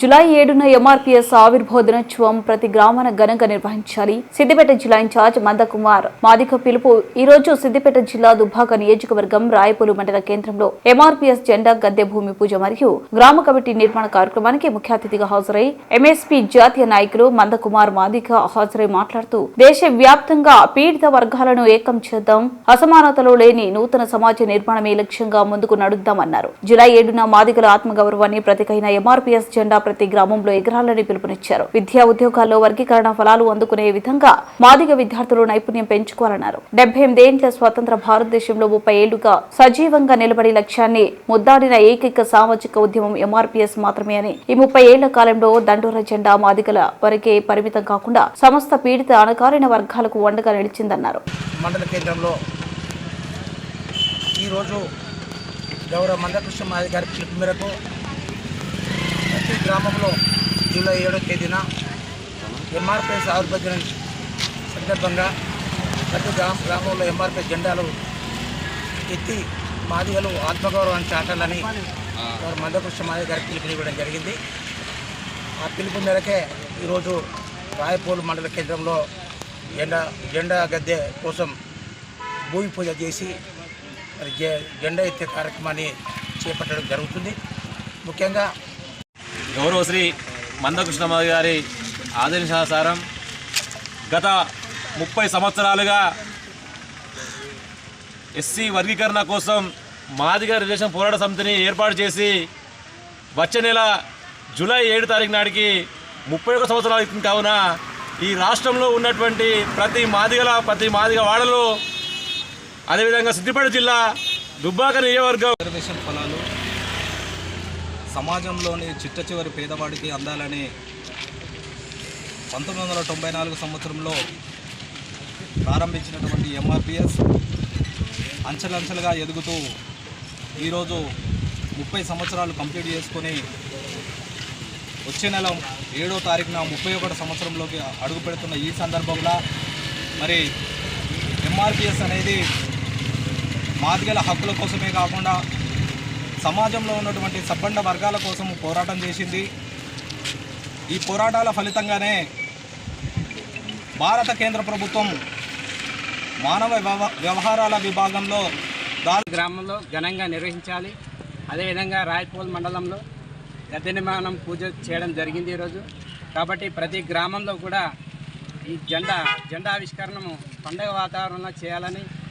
July 7న MRPS ఆవిర్భావ దినోత్సవం ప్రతి గ్రామాన ఘనంగా నిర్వహించాలి. సిద్దిపేట జిల్లా ఇన్ఛార్జ్ మందకుమార్ మాదిక పిలుపు. ఈ రోజు సిద్దిపేట జిల్లా దుబ్బాక నియోజకవర్గం రాయపూలు మండల కేంద్రంలో ఎంఆర్పీఎస్ జెండా గద్దె భూమి పూజ మరియు గ్రామ కమిటీ నిర్మాణ కార్యక్రమానికి ముఖ్య అతిథిగా హాజరై ఎంఎస్పీ జాతీయ నాయకులు మందకుమార్ మాదిక హాజరై మాట్లాడుతూ దేశ వ్యాప్తంగా పీడిత వర్గాలను ఏకం చేద్దాం, అసమానతలు లేని నూతన సమాజ నిర్మాణమే లక్ష్యంగా ముందుకు నడుద్దామన్నారు. జూలై 7న మాదిగల ఆత్మగౌరవాన్ని ప్రతికైన ఎంఆర్పీఎస్ జెండా ప్రతి గ్రామంలో ఎగరాలని పిలుపునిచ్చారు. విద్యా ఉద్యోగాల్లో వర్గీకరణ ఫలాలు అందుకునే విధంగా మాదిగ విద్యార్థులు నైపుణ్యం పెంచుకోవాలన్నారు. 78 ఏళ్ల స్వతంత్ర భారతదేశంలో 30 ఏళ్లుగా సజీవంగా నిలబడి లక్ష్యాన్ని ముద్దాడిన ఏకైక సామాజిక ఉద్యమం ఎంఆర్పీఎస్ మాత్రమే అని, ఈ 30 ఏళ్ల కాలంలో దండోర జెండా మాదిగల వరకే పరిమితం కాకుండా సమస్త పీడిత అణగారిన వర్గాలకు వండగా నిలిచిందన్నారు. మండల కేంద్రంలో ఈరోజు గౌరవ మందకృష్ణ మాదిగ గారి పిలుపు మేరకు ప్రతి గ్రామంలో జూలై 7వ తేదీన ఎంఆర్పీఎస్ ఆవిర్భావ సందర్భంగా ప్రతి గ్రామంలో ఎంఆర్పీఎస్ జెండాలు ఎత్తి మాదిగలు ఆత్మగౌరవాన్ని చాటాలని గౌరవ మందకృష్ణ మాదిగ గారికి పిలుపునివ్వడం జరిగింది. ఆ పిలుపు మేరకే ఈరోజు రాయపూలు మండల కేంద్రంలో జెండా గద్దె కోసం భూమి పూజ చేసి మరి జెండా ఎత్తే కార్యక్రమాన్ని చేపట్టడం జరుగుతుంది. ముఖ్యంగా గౌరవ శ్రీ మందకృష్ణ మాదిగ గారి ఆదేశానుసారం గత 30 సంవత్సరాలుగా ఎస్సీ వర్గీకరణ కోసం మాదిగ రిజర్వేషన్ పోరాట సమితిని ఏర్పాటు చేసి వచ్చే నెల జూలై 7 తారీఖు నాటికి 31 సంవత్సరాలు అవుతుంది. కావున ఈ రాష్ట్రంలో ఉన్నటువంటి ప్రతి మాదిగ వాడలో, అదేవిధంగా సిద్దిపేట జిల్లా దుబ్బాక నియోజకవర్గం రిజర్వేషన్ ఫలాలు సమాజంలోని చిట్ట చివరి పేదవాడికి అందాలని 1994 సంవత్సరంలో ప్రారంభించినటువంటి ఎంఆర్పీఎస్ అంచెలంచెలుగా ఎదుగుతూ ఈరోజు 30 సంవత్సరాలు కంప్లీట్ చేసుకొని వచ్చే నెల 7వ తారీఖున 31 సంవత్సరంలోకి అడుగు పెడుతున్న ఈ సందర్భంలో మరి ఎంఆర్పీఎస్ అనేది మాదిగల హక్కుల కోసమే కాకుండా సమాజంలో ఉన్నటువంటి సబ్బండ వర్గాల కోసం పోరాటం చేసింది. ఈ పోరాటాల ఫలితంగానే భారత కేంద్ర ప్రభుత్వం మానవ వ్యవహారాల విభాగంలో గ్రామంలో ఘనంగా నిర్వహించాలి. అదేవిధంగా రాయపూల్ మండలంలో గద్దె నిర్మాణం పూజ చేయడం జరిగింది ఈరోజు. కాబట్టి ప్రతి గ్రామంలో కూడా ఈ జెండా ఆవిష్కరణము పండగ వాతావరణంలో చేయాలని